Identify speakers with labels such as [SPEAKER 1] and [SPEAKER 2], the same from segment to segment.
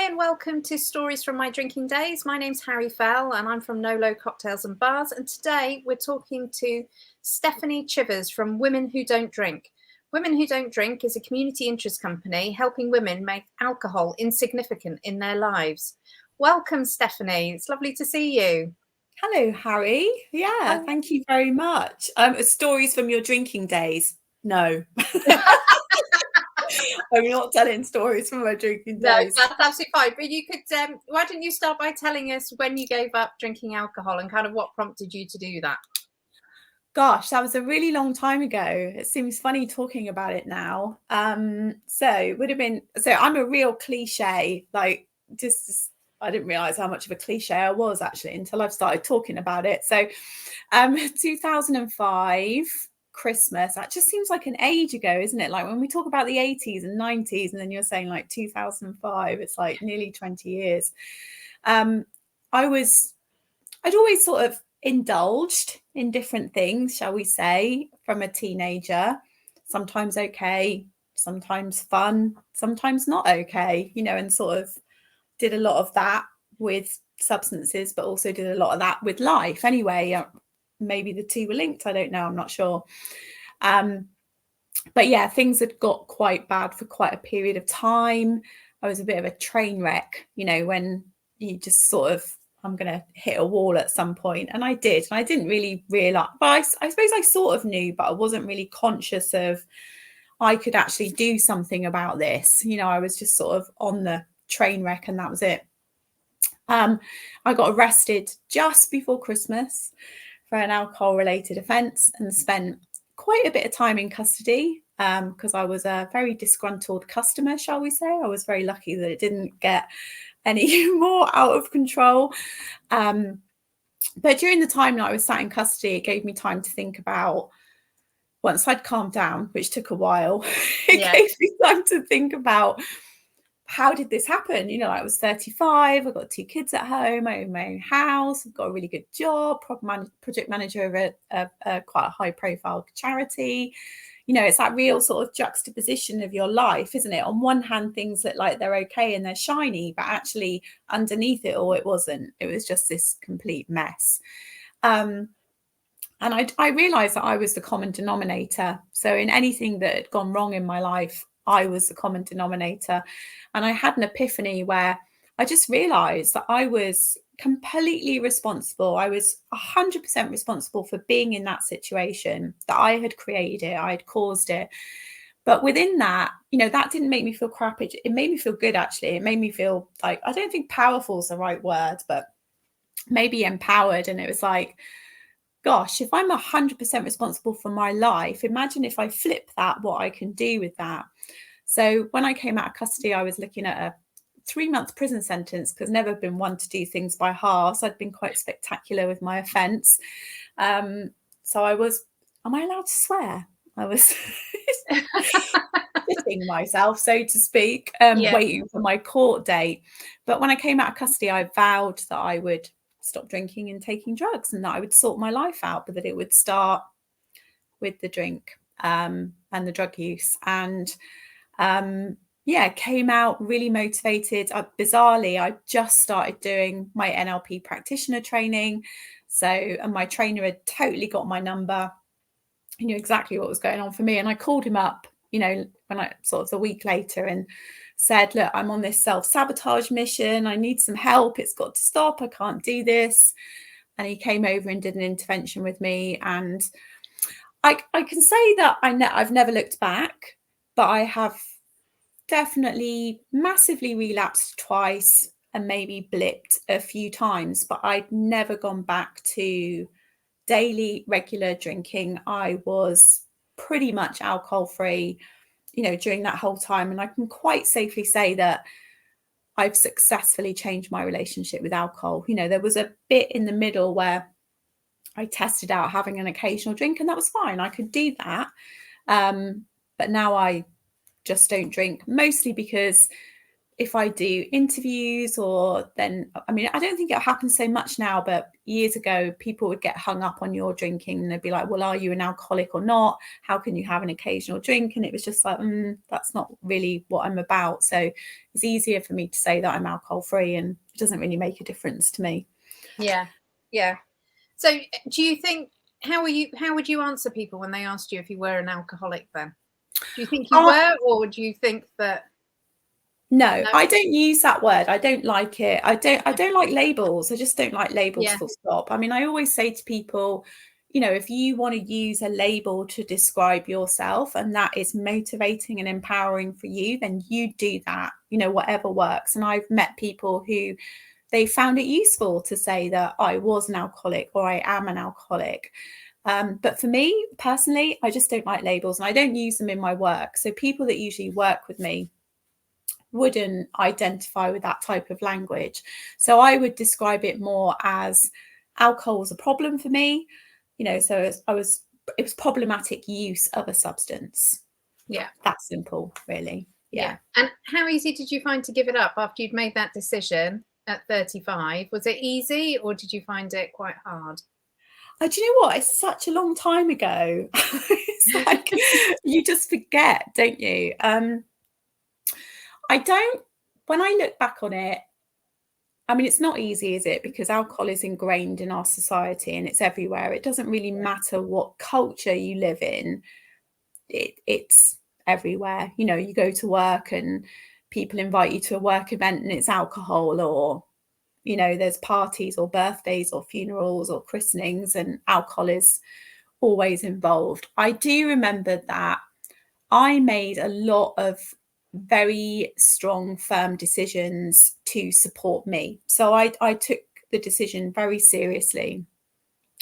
[SPEAKER 1] Hi and welcome to Stories from My Drinking Days. My name's Harry Fell and I'm from No Low Cocktails and Bars, and today we're talking to Stephanie Chivers from Women Who Don't Drink. Women Who Don't Drink is a community interest company helping women make alcohol insignificant in their lives. Welcome, Stephanie. It's lovely to see you.
[SPEAKER 2] Hello, Harry. Yeah, thank you very much. Stories from your drinking days? No. I'm not telling stories from my drinking
[SPEAKER 1] No,
[SPEAKER 2] days.
[SPEAKER 1] that's absolutely fine. But you could, why don't you start by telling us when you gave up drinking alcohol and kind of what prompted you to do that?
[SPEAKER 2] Gosh, that was a really long time ago. It seems funny talking about it now. So it would have been, so I'm a real cliche, like just I didn't realize how much of a cliche I was actually until I've started talking about it. So 2005 Christmas, that just seems like an age ago, isn't it? Like when we talk about the 80s and 90s and then you're saying like 2005, it's like nearly 20 years. I'd always sort of indulged in different things, shall we say, from a teenager. Sometimes okay, sometimes fun, sometimes not okay, and sort of did a lot of that with substances, but also did a lot of that with life anyway. Maybe the two were linked, I don't know, I'm not sure. But yeah, things had got quite bad for quite a period of time. I was a bit of a train wreck, when you just sort of, I'm going to hit a wall at some point. And I did. And I didn't really realize, but I suppose I sort of knew, but I wasn't really conscious of I could actually do something about this. I was just sort of on the train wreck and that was it. I got arrested just before Christmas for an alcohol related offence and spent quite a bit of time in custody because I was a very disgruntled customer, shall we say. I was very lucky that it didn't get any more out of control. But during the time that I was sat in custody, it gave me time to think about, once I'd calmed down, which took a while, it gave me time to think about, how did this happen? I was 35, I've got 2 kids at home, I own my own house, I've got a really good job, project manager of a quite a high profile charity. It's that real sort of juxtaposition of your life, isn't it? On one hand, things look like they're okay and they're shiny, but actually underneath it all, it wasn't. It was just this complete mess. And I realized that I was the common denominator. So in anything that had gone wrong in my life, I was the common denominator. And I had an epiphany where I just realized that I was completely responsible. I was 100% responsible for being in that situation, that I had created it, I had caused it. But within that, that didn't make me feel crap. It made me feel good, actually. It made me feel like, I don't think powerful is the right word, but maybe empowered. And it was like, gosh, if I'm 100% responsible for my life, imagine if I flip that, what I can do with that. So when I came out of custody, I was looking at a 3-month prison sentence because I've never been one to do things by halves. I'd been quite spectacular with my offence. So I was, am I allowed to swear? I was shitting myself, so to speak, waiting for my court date. But when I came out of custody, I vowed that I would stop drinking and taking drugs and that I would sort my life out, but that it would start with the drink and the drug use. And came out really motivated. Bizarrely, I just started doing my NLP practitioner training. And my trainer had totally got my number. He knew exactly what was going on for me. And I called him up, when I sort of a week later and said, look, I'm on this self-sabotage mission. I need some help. It's got to stop. I can't do this. And he came over and did an intervention with me. And I can say that I've never looked back, but I have definitely massively relapsed twice and maybe blipped a few times, but I'd never gone back to daily regular drinking. I was pretty much alcohol free, during that whole time. And I can quite safely say that I've successfully changed my relationship with alcohol. There was a bit in the middle where I tested out having an occasional drink and that was fine. I could do that. But now I just don't drink, mostly because if I do interviews, or then, I mean, I don't think it happens so much now, but years ago, people would get hung up on your drinking and they'd be like, well, are you an alcoholic or not? How can you have an occasional drink? And it was just like, that's not really what I'm about. So it's easier for me to say that I'm alcohol free, and it doesn't really make a difference to me.
[SPEAKER 1] Yeah. Yeah. So do you think, how would you answer people when they asked you if you were an alcoholic then? Do you think you were, or do you think that?
[SPEAKER 2] No, I don't use that word. I don't like it. I don't like labels. I just don't like labels, full stop. I mean, I always say to people, you know, if you want to use a label to describe yourself and that is motivating and empowering for you, then you do that, you know, whatever works. And I've met people who they found it useful to say that I was an alcoholic or I am an alcoholic. But for me personally, I just don't like labels, and I don't use them in my work. So people that usually work with me wouldn't identify with that type of language. So I would describe it more as alcohol was a problem for me, you know, so it was problematic use of a substance.
[SPEAKER 1] Yeah.
[SPEAKER 2] That simple, really. Yeah.
[SPEAKER 1] And how easy did you find to give it up after you'd made that decision at 35? Was it easy, or did you find it quite hard?
[SPEAKER 2] Do you know what? It's such a long time ago. It's like you just forget, don't you? When I look back on it, I mean, it's not easy, is it? Because alcohol is ingrained in our society and it's everywhere. It doesn't really matter what culture you live in. It's everywhere. You know, you go to work and people invite you to a work event and it's alcohol, or, you know, there's parties or birthdays or funerals or christenings and alcohol is always involved. I do remember that I made a lot of very strong, firm decisions to support me. So I took the decision very seriously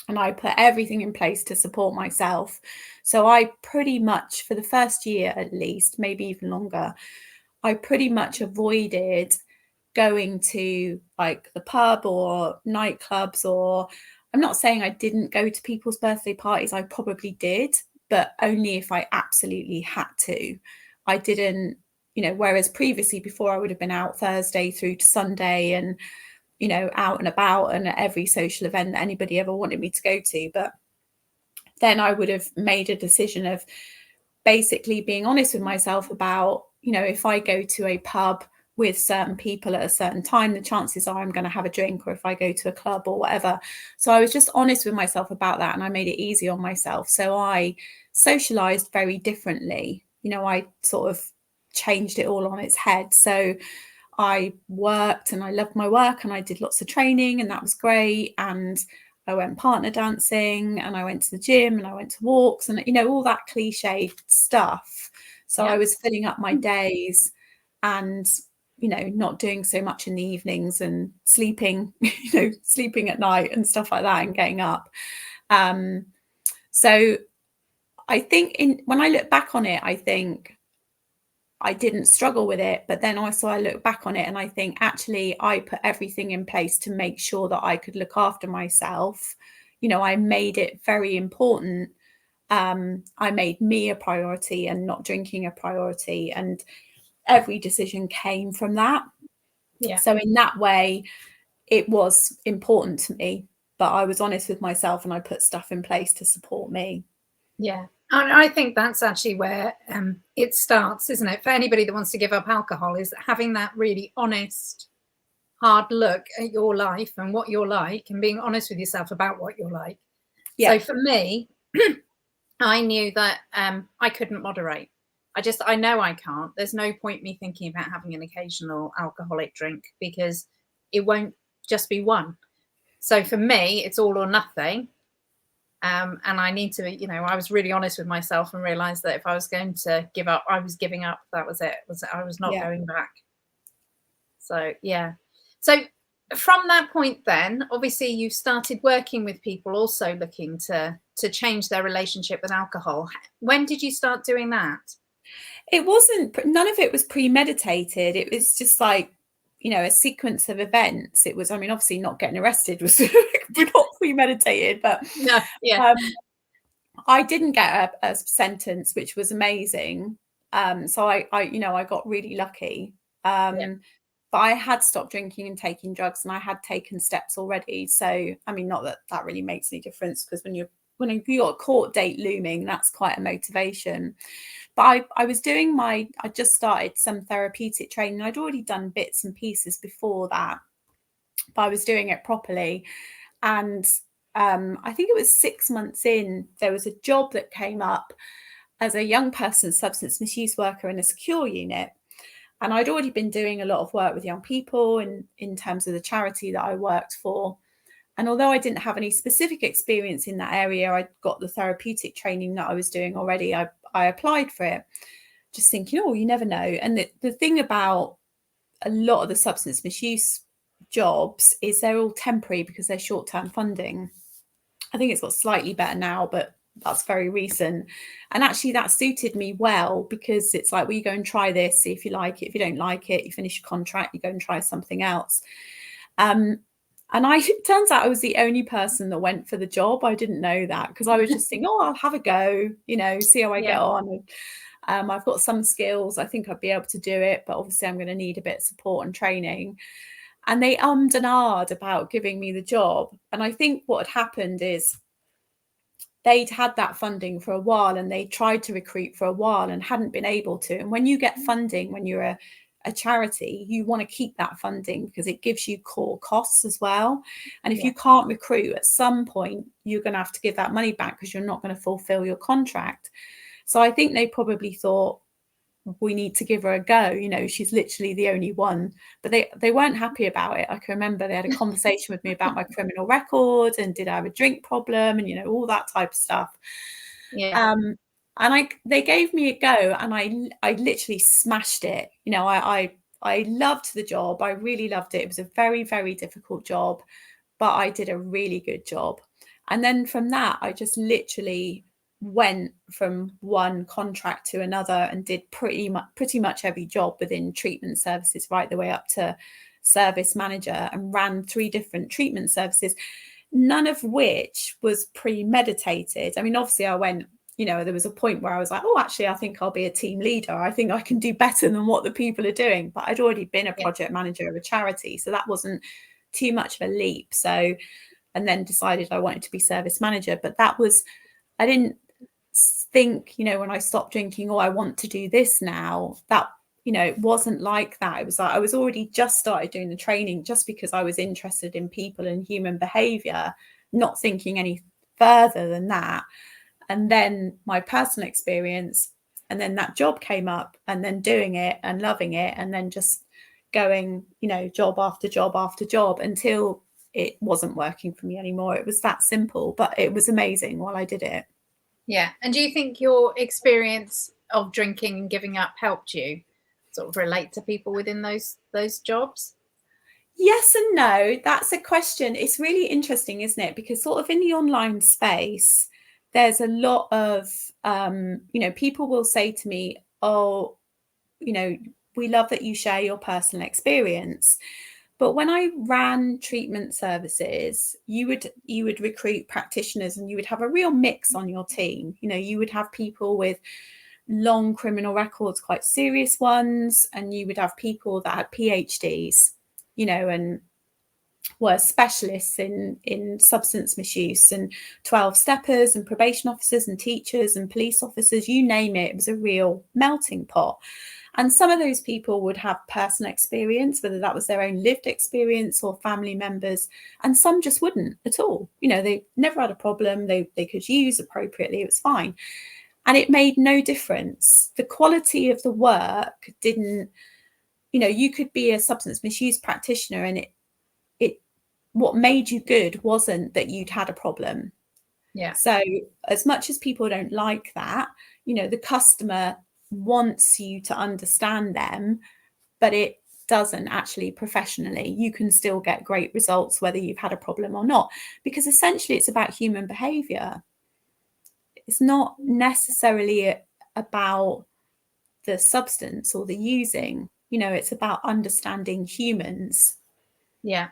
[SPEAKER 2] and I put everything in place to support myself. So I pretty much, for the first year at least, maybe even longer, I pretty much avoided going to like the pub or nightclubs, or I'm not saying I didn't go to people's birthday parties, I probably did, but only if I absolutely had to. I didn't, you know, whereas previously, before, I would have been out Thursday through to Sunday and, you know, out and about and at every social event that anybody ever wanted me to go to. But then I would have made a decision of basically being honest with myself about, you know, if I go to a pub with certain people at a certain time, the chances are I'm going to have a drink, or if I go to a club or whatever. So I was just honest with myself about that, and I made it easy on myself. So I socialized very differently. You know, I sort of changed it all on its head. So I worked and I loved my work and I did lots of training and that was great. And I went partner dancing and I went to the gym and I went to walks and, you know, all that cliche stuff. So I was filling up my days and, you know, not doing so much in the evenings and sleeping, you know, sleeping at night and stuff like that and getting up. So I think when I look back on it, I think I didn't struggle with it, but then also I look back on it and I think actually I put everything in place to make sure that I could look after myself. You know, I made it very important. I made me a priority and not drinking a priority, and every decision came from that. Yeah. So in that way, it was important to me, but I was honest with myself and I put stuff in place to support me.
[SPEAKER 1] Yeah. And I think that's actually where it starts, isn't it? For anybody that wants to give up alcohol, is having that really honest, hard look at your life and what you're like, and being honest with yourself about what you're like. Yeah. So for me, I knew that I couldn't moderate. I know I can't. There's no point me thinking about having an occasional alcoholic drink, because it won't just be one. So for me, it's all or nothing. And I need to, you know, I was really honest with myself and realized that if I was going to give up, I was giving up. That was it. I was not going back. So, yeah. So from that point then, obviously you started working with people also looking to change their relationship with alcohol. When did you start doing that?
[SPEAKER 2] It wasn't, none of it was premeditated. It was just like, you know, a sequence of events. It was, I mean, obviously not getting arrested was not premeditated, but
[SPEAKER 1] no, yeah.
[SPEAKER 2] I didn't get a sentence, which was amazing. So I, you know, I got really lucky. But I had stopped drinking and taking drugs, and I had taken steps already. So, I mean, not that that really makes any difference, because when you've got a court date looming, that's quite a motivation. But I was doing I just started some therapeutic training. I'd already done bits and pieces before that, but I was doing it properly. And I think it was 6 months in, there was a job that came up as a young person substance misuse worker in a secure unit. And I'd already been doing a lot of work with young people in terms of the charity that I worked for. And although I didn't have any specific experience in that area, I got the therapeutic training that I was doing already. I applied for it, just thinking, oh, you never know. And the thing about a lot of the substance misuse jobs is they're all temporary because they're short-term funding. I think it's got slightly better now, but that's very recent. And actually that suited me well, because it's like, well, you go and try this, see if you like it. If you don't like it, you finish your contract, you go and try something else. And it turns out I was the only person that went for the job. I didn't know that, because I was just thinking, oh, I'll have a go, see how I get on. I've got some skills. I think I'd be able to do it, but obviously I'm going to need a bit of support and training. And they ummed and ahed about giving me the job. And I think what had happened is they'd had that funding for a while, and they tried to recruit for a while and hadn't been able to. And when you get funding, when you're a charity, you want to keep that funding because it gives you core costs as well. And if you can't recruit, at some point, you're going to have to give that money back because you're not going to fulfill your contract. So I think they probably thought, we need to give her a go. She's literally the only one. But they weren't happy about it. I can remember they had a conversation with me about my criminal record, and did I have a drink problem, and all that type of stuff. And they gave me a go, and I literally smashed it. I loved the job. I really loved it. It was a very, very difficult job, but I did a really good job. And then from that, I just literally went from one contract to another and did pretty much every job within treatment services, right the way up to service manager, and ran 3 different treatment services, none of which was premeditated. I mean, obviously I went, there was a point where I was like, oh, actually, I think I'll be a team leader. I think I can do better than what the people are doing. But I'd already been a project manager of a charity, so that wasn't too much of a leap. So, and then decided I wanted to be service manager. But I didn't think, when I stopped drinking, oh, I want to do this now. That, it wasn't like that. It was like I was already just started doing the training just because I was interested in people and human behavior, not thinking any further than that. And then my personal experience, and then that job came up, and then doing it and loving it, and then just going, job after job after job until it wasn't working for me anymore. It was that simple, but it was amazing while I did it.
[SPEAKER 1] Yeah. And do you think your experience of drinking and giving up helped you sort of relate to people within those jobs?
[SPEAKER 2] Yes and no. That's a question. It's really interesting, isn't it? Because sort of in the online space, there's a lot of, people will say to me, oh, we love that you share your personal experience. But when I ran treatment services, you would recruit practitioners, and you would have a real mix on your team. You would have people with long criminal records, quite serious ones, and you would have people that had PhDs, and were specialists in substance misuse, and 12-steppers and probation officers and teachers and police officers, you name it. It was a real melting pot. And some of those people would have personal experience, whether that was their own lived experience or family members, and some just wouldn't at all. They never had a problem. They could use appropriately. It was fine. And it made no difference. The quality of the work didn't, you could be a substance misuse practitioner, and what made you good wasn't that you'd had a problem.
[SPEAKER 1] Yeah.
[SPEAKER 2] So as much as people don't like that, the customer wants you to understand them, but it doesn't actually professionally. You can still get great results whether you've had a problem or not, because essentially it's about human behavior. It's not necessarily about the substance or the using, it's about understanding humans.
[SPEAKER 1] Yeah.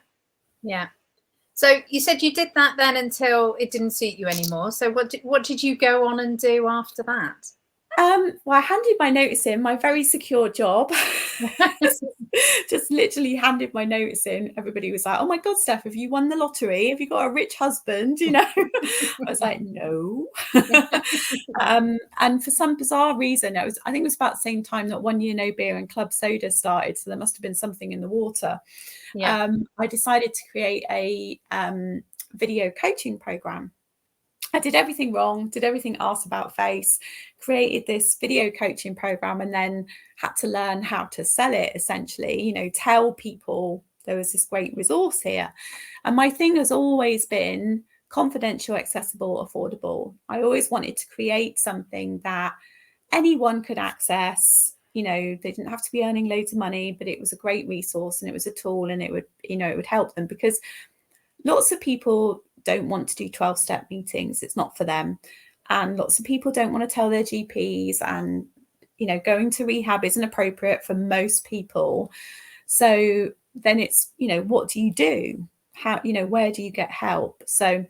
[SPEAKER 1] So you said you did that then until it didn't suit you anymore. So what did you go on and do after that?
[SPEAKER 2] Well, I handed my notice in, my very secure job. Just literally handed my notice in. Everybody was like, "Oh my God, Steph, have you won the lottery? Have you got a rich husband?" You know, I was like, "No." And for some bizarre reason, I think it was about the same time that 1 Year No Beer and Club Soda started. So there must have been something in the water.
[SPEAKER 1] Yeah.
[SPEAKER 2] I decided to create a video coaching program. I did everything wrong, did everything arse about face, created this video coaching program, and then had to learn how to sell it, essentially, you know, tell people there was this great resource here. And my thing has always been confidential, accessible, affordable. I always wanted to create something that anyone could access. You know, they didn't have to be earning loads of money, but it was a great resource and it was a tool, and it would, you know, it would help them, because lots of people don't want to do 12-step meetings. It's not for them. And lots of people don't want to tell their GPs, and, you know, going to rehab isn't appropriate for most people. So then it's, you know, what do you do? How, you know, where do you get help? So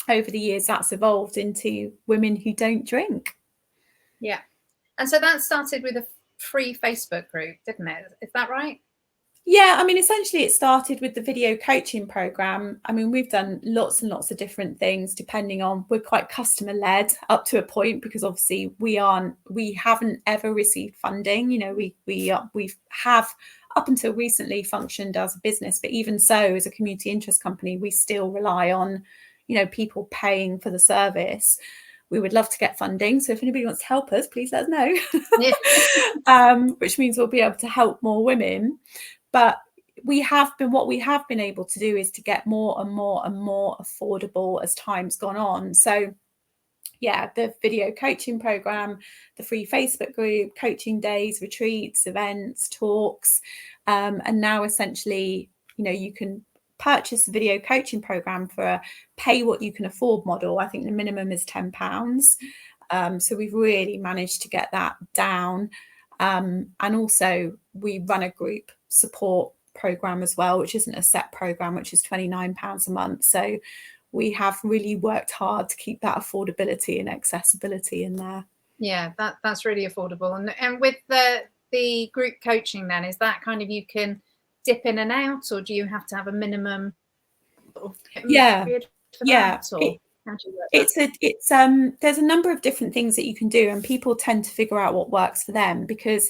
[SPEAKER 2] over the years, that's evolved into Women Who Don't Drink.
[SPEAKER 1] Yeah. And so that started with a free Facebook group, didn't it? Is that right?
[SPEAKER 2] Yeah, I mean, essentially it started with the video coaching program. I mean, we've done lots and lots of different things depending on, we're quite customer led up to a point, because obviously we haven't ever received funding. You know, we have up until recently functioned as a business, but even so, as a community interest company, we still rely on, you know, people paying for the service. We would love to get funding. So if anybody wants to help us, please let us know.
[SPEAKER 1] Yeah.
[SPEAKER 2] Which means we'll be able to help more women. But what we have been able to do is to get more and more and more affordable as time's gone on. So yeah, the video coaching program, the free Facebook group, coaching days, retreats, events, talks, and now essentially, you know, you can purchase the video coaching program for a pay what you can afford model. I think the minimum is £10. So we've really managed to get that down. And also we run a group support program as well, which isn't a set program, which is £29 a month. So we have really worked hard to keep that affordability and accessibility in there.
[SPEAKER 1] Yeah, that's really affordable. And with the group coaching, then, is that kind of, you can dip in and out, or do you have to have a minimum sort of period for that? Or how do you work that?
[SPEAKER 2] There's a number of different things that you can do, and people tend to figure out what works for them, because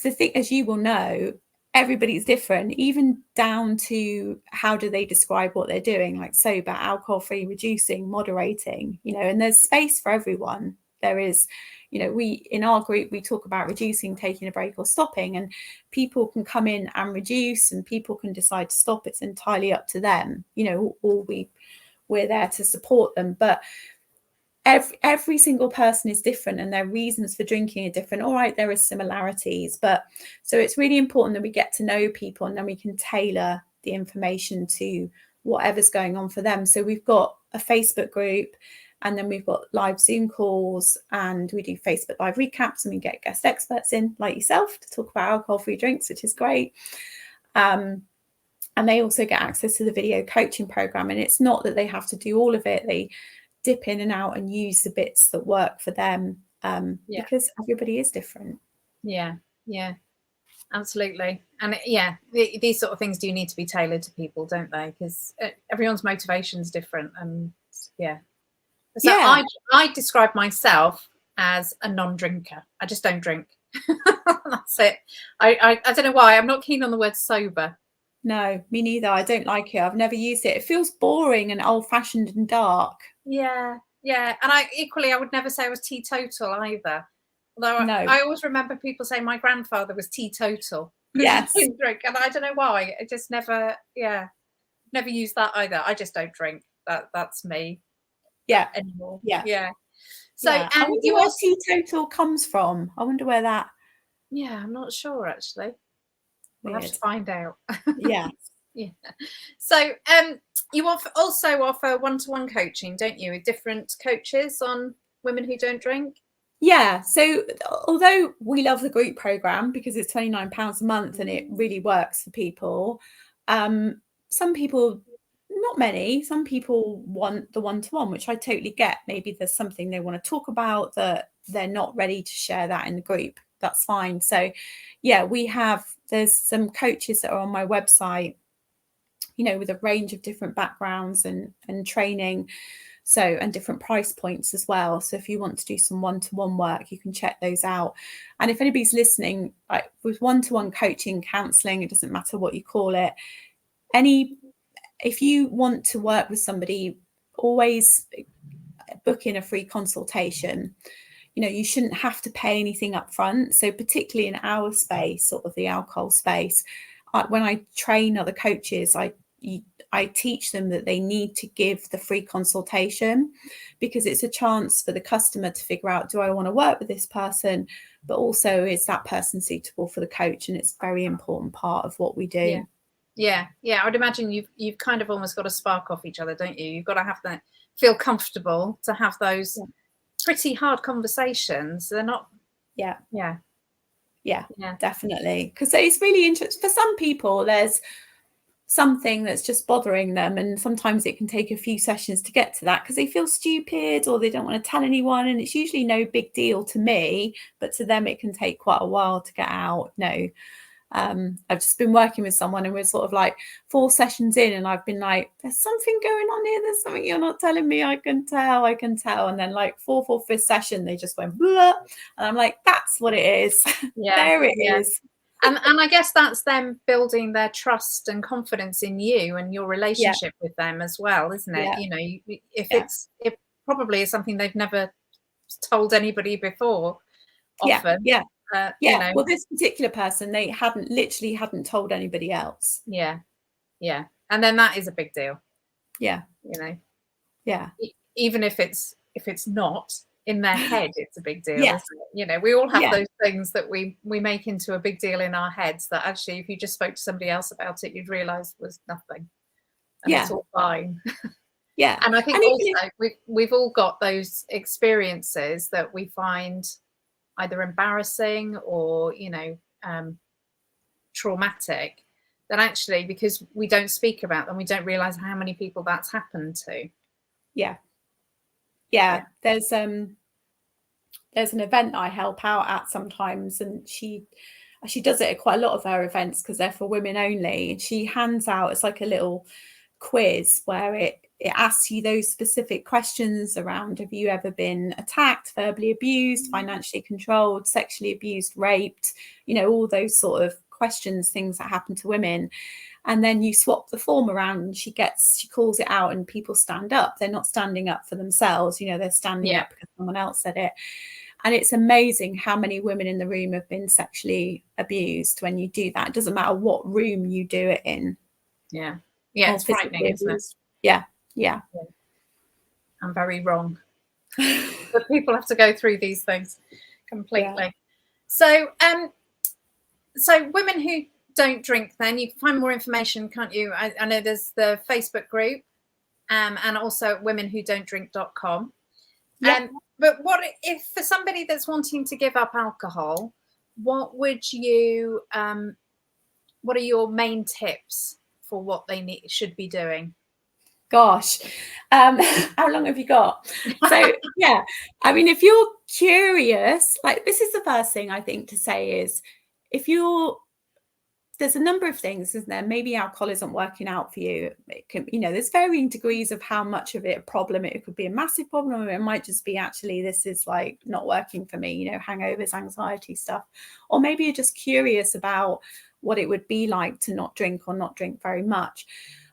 [SPEAKER 2] the thing, as you will know, everybody's different, even down to how do they describe what they're doing, like sober, alcohol-free, reducing, moderating, you know, and there's space for everyone. There is, you know, in our group, we talk about reducing, taking a break, or stopping, and people can come in and reduce, and people can decide to stop. It's entirely up to them, you know, or we're there to support them. But every single person is different, and their reasons for drinking are different. All right, there are similarities, but so it's really important that we get to know people, and then we can tailor the information to whatever's going on for them. So we've got a Facebook group, and then we've got live Zoom calls, and we do Facebook live recaps, and we get guest experts in like yourself to talk about alcohol-free drinks, which is great. And they also get access to the video coaching program, and it's not that they have to do all of it. They dip in and out and use the bits that work for them, because everybody is different.
[SPEAKER 1] Yeah, absolutely. And these sort of things do need to be tailored to people, don't they? Because everyone's motivation is different. And so I describe myself as a non-drinker. I just don't drink. That's it. I don't know why. I'm not keen on the word sober.
[SPEAKER 2] No, me neither. I don't like it. I've never used it. It feels boring and old-fashioned and dark.
[SPEAKER 1] Yeah. And I would never say I was teetotal either. Although I always remember people saying my grandfather was teetotal.
[SPEAKER 2] Yes.
[SPEAKER 1] He didn't drink, and I don't know why. I just never used that either. I just don't drink. That's me.
[SPEAKER 2] Yeah.
[SPEAKER 1] Anymore.
[SPEAKER 2] Yeah.
[SPEAKER 1] So,
[SPEAKER 2] and I wonder where teetotal comes from. I wonder where that.
[SPEAKER 1] Yeah, I'm not sure actually. We'll have to find out.
[SPEAKER 2] Yeah.
[SPEAKER 1] So, you also offer one-to-one coaching, don't you, with different coaches on Women Who Don't Drink?
[SPEAKER 2] Yeah. So although we love the group program because it's £29 a month and it really works for people, some people, not many, some people want the one-to-one, which I totally get. Maybe there's something they want to talk about that they're not ready to share that in the group, that's fine. So yeah, there's some coaches that are on my website, you know, with a range of different backgrounds and training, so, and different price points as well. So if you want to do some one-to-one work, you can check those out. And if anybody's listening, like with one-to-one coaching, counselling, it doesn't matter what you call it, if you want to work with somebody, always book in a free consultation. You know, you shouldn't have to pay anything up front. So particularly in our space, sort of the alcohol space, when I train other coaches, I teach them that they need to give the free consultation, because it's a chance for the customer to figure out, do I want to work with this person? But also, is that person suitable for the coach? And it's a very important part of what we do.
[SPEAKER 1] Yeah. I would imagine you've kind of almost got to spark off each other, don't you? You've got to have that, feel comfortable to have those pretty hard conversations. They're not. Yeah,
[SPEAKER 2] definitely. Because it's really interesting. For some people, there's something that's just bothering them, and sometimes it can take a few sessions to get to that because they feel stupid or they don't want to tell anyone, and it's usually no big deal to me, but to them it can take quite a while to get out. I've just been working with someone and we're sort of like 4 sessions in, and I've been like, there's something going on here, there's something you're not telling me, I can tell. And then like 4th or 5th session they just went blah, and I'm like, that's what it is. There it is.
[SPEAKER 1] And I guess that's them building their trust and confidence in you and your relationship with them as well, isn't it? You know, it probably is something they've never told anybody before. Often. You know.
[SPEAKER 2] Well, this particular person, they hadn't told anybody else.
[SPEAKER 1] Yeah. And then that is a big deal.
[SPEAKER 2] Yeah.
[SPEAKER 1] You know.
[SPEAKER 2] Yeah.
[SPEAKER 1] Even if it's not in their head, it's a big deal. Isn't it? You know, we all have those things that we make into a big deal in our heads that actually, if you just spoke to somebody else about it, you'd realise was nothing. And it's all fine.
[SPEAKER 2] Yeah.
[SPEAKER 1] And I think also we've all got those experiences that we find either embarrassing or, you know, traumatic, that actually, because we don't speak about them, we don't realise how many people that's happened to.
[SPEAKER 2] There's an event I help out at sometimes, and she does it at quite a lot of her events because they're for women only, and she hands out, it's like a little quiz where it asks you those specific questions around, have you ever been attacked, verbally abused, financially controlled, sexually abused, raped, you know, all those sort of questions, things that happen to women. And then you swap the form around and she calls it out, and people stand up. They're not standing up for themselves, you know, they're standing up because someone else said it. And it's amazing how many women in the room have been sexually abused when you do that. It doesn't matter what room you do it in.
[SPEAKER 1] Yeah, it's frightening, isn't it?
[SPEAKER 2] Yeah.
[SPEAKER 1] I'm very wrong. But people have to go through these things completely. So women who don't drink, then you can find more information, can't you? I know there's the Facebook group, and also womenwhodon'tdrink.com. But what if, for somebody that's wanting to give up alcohol, what would you what are your main tips for what they should be doing?
[SPEAKER 2] Gosh, how long have you got? So I mean, if you're curious, like, this is the first thing I think to say is, there's a number of things, isn't there? Maybe alcohol isn't working out for you. It can, you know, there's varying degrees of how much of it a problem. It could be a massive problem, or it might just be, actually, this is like not working for me, you know, hangovers, anxiety stuff. Or maybe you're just curious about what it would be like to not drink, or not drink very much.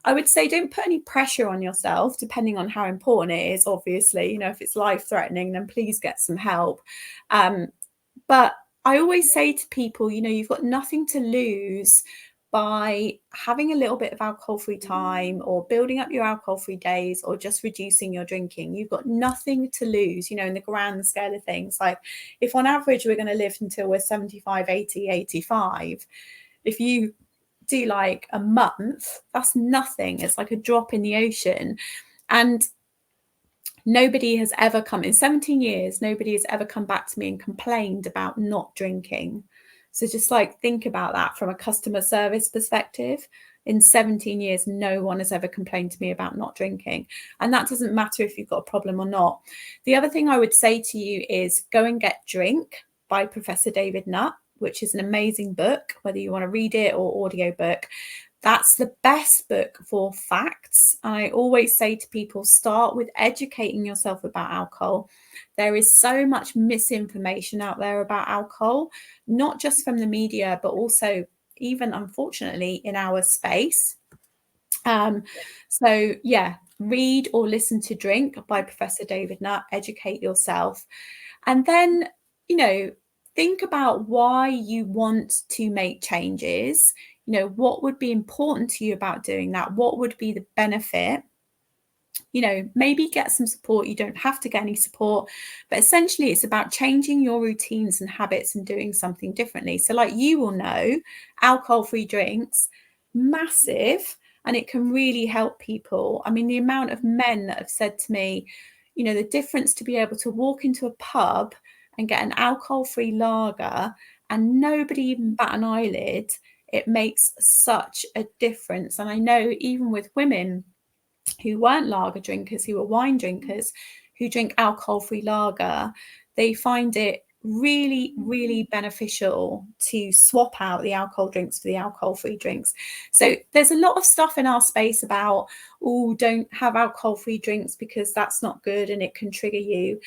[SPEAKER 2] I would say don't put any pressure on yourself, depending on how important it is. Obviously, you know, if it's life-threatening, then please get some help. But I always say to people, you know, you've got nothing to lose by having a little bit of alcohol-free time, or building up your alcohol-free days, or just reducing your drinking. You've got nothing to lose, you know, in the grand scale of things. Like, if on average we're going to live until we're 75, 80, 85, if you do like a month, that's nothing. It's like a drop in the ocean. And nobody has ever come, in 17 years, nobody has ever come back to me and complained about not drinking. So just like think about that from a customer service perspective. In 17 years, no one has ever complained to me about not drinking. And that doesn't matter if you've got a problem or not. The other thing I would say to you is go and get Drink by Professor David Nutt, which is an amazing book, whether you want to read it or audio book. That's the best book for facts. I always say to people, start with educating yourself about alcohol. There is so much misinformation out there about alcohol, not just from the media, but also even unfortunately in our space. So yeah, read or listen to Drink by Professor David Nutt, educate yourself. And then, you know, think about why you want to make changes. You know, what would be important to you about doing that? What would be the benefit? You know, maybe get some support. You don't have to get any support, but essentially it's about changing your routines and habits and doing something differently. So like you will know, alcohol-free drinks, massive, and it can really help people. I mean, the amount of men that have said to me, you know, the difference to be able to walk into a pub and get an alcohol-free lager and nobody even bat an eyelid, it makes such a difference. And I know even with women who weren't lager drinkers, who were wine drinkers, who drink alcohol-free lager, they find it really, really beneficial to swap out the alcohol drinks for the alcohol-free drinks. So there's a lot of stuff in our space about, oh, don't have alcohol-free drinks because that's not good and it can trigger you.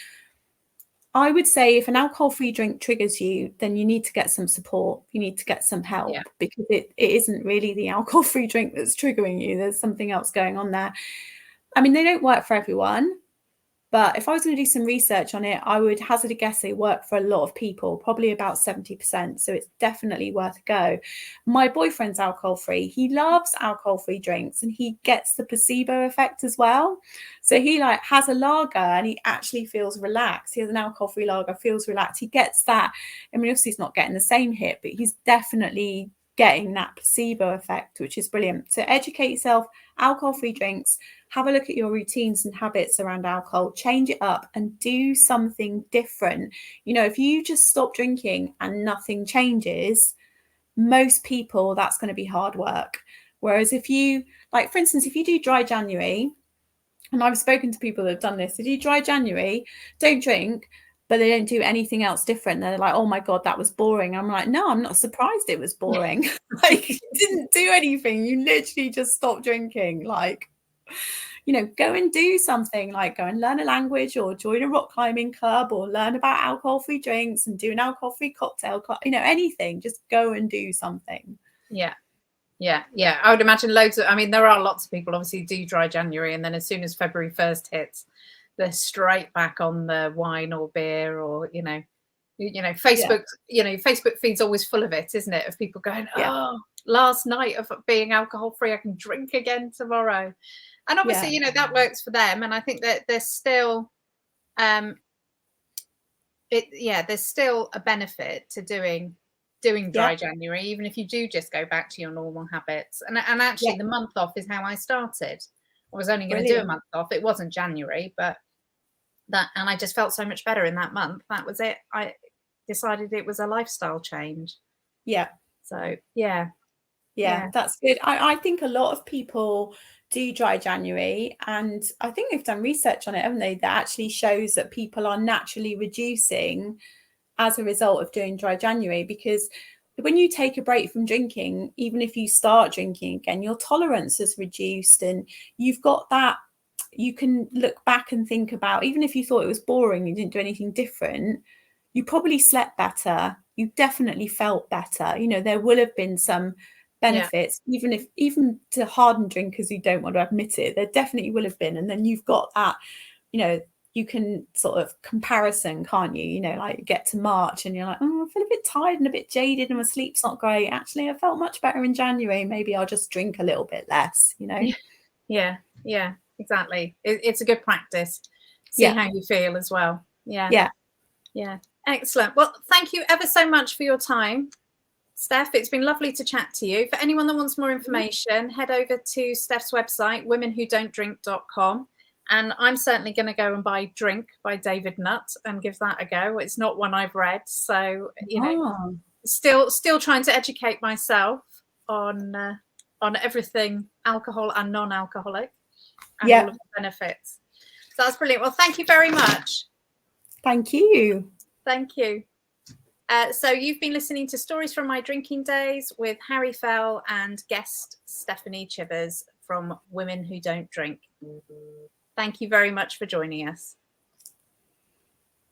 [SPEAKER 2] I would say if an alcohol-free drink triggers you, then you need to get some support. You need to get some help because it isn't really the alcohol-free drink that's triggering you. There's something else going on there. I mean, they don't work for everyone. But if I was going to do some research on it, I would hazard a guess they work for a lot of people, probably about 70%. So it's definitely worth a go. My boyfriend's alcohol-free. He loves alcohol-free drinks and he gets the placebo effect as well. So he like has a lager and he actually feels relaxed. He has an alcohol-free lager, feels relaxed. He gets that. I mean, obviously he's not getting the same hit, but he's definitely getting that placebo effect, which is brilliant. So educate yourself, alcohol-free drinks, have a look at your routines and habits around alcohol, change it up and do something different. You know, if you just stop drinking and nothing changes, most people, that's going to be hard work. Whereas if you, like, for instance, if you do dry January, and I've spoken to people that have done this, if you dry January, don't drink, but they don't do anything else different. They're like, oh my God, that was boring. I'm like, no, I'm not surprised it was boring. Like, you didn't do anything. You literally just stopped drinking. Like, you know, go and do something, like go and learn a language or join a rock climbing club or learn about alcohol-free drinks and do an alcohol-free cocktail club, you know, anything, just go and do something.
[SPEAKER 1] Yeah. I would imagine loads of, I mean, there are lots of people obviously who do dry January, and then as soon as February 1st hits, they're straight back on the wine or beer or, you know, Facebook, Facebook feed's always full of it, isn't it? Of people going, oh, last night of being alcohol free, I can drink again tomorrow. And obviously, you know, that works for them. And I think that there's still, there's still a benefit to doing dry January, even if you do just go back to your normal habits. And actually the month off is how I started. I was only going to do a month off. It wasn't January, but and I just felt so much better in that month. That was it. I decided it was a lifestyle change. So that's good. I think a lot of people do dry January, and I think they've done research on it, haven't they, that actually shows that people are naturally reducing as a result of doing dry January. Because when you take a break from drinking, even if you start drinking again, your tolerance is reduced, and you've got that, you can look back and think about, even if you thought it was boring, you didn't do anything different, you probably slept better, you definitely felt better, you know, there will have been some benefits, even to hardened drinkers who don't want to admit it, there definitely will have been. And then you've got that, you know, you can sort of comparison, can't you? You know, like you get to March and you're like, oh, I feel a bit tired and a bit jaded and my sleep's not great. Actually, I felt much better in January. Maybe I'll just drink a little bit less, you know? Yeah, exactly. It's a good practice. See how you feel as well. Yeah. Excellent. Well, thank you ever so much for your time, Steph. It's been lovely to chat to you. For anyone that wants more information, head over to Steph's website, womenwhodon'tdrink.com. And I'm certainly going to go and buy Drink by David Nutt and give that a go. It's not one I've read. So, you know, still trying to educate myself on everything alcohol and non-alcoholic, and all of the benefits. So that's brilliant. Well, thank you very much.
[SPEAKER 2] Thank you.
[SPEAKER 1] Thank you. So you've been listening to Stories from My Drinking Days with Harry Fell and guest Stephanie Chivers from Women Who Don't Drink. Thank you very much for joining us.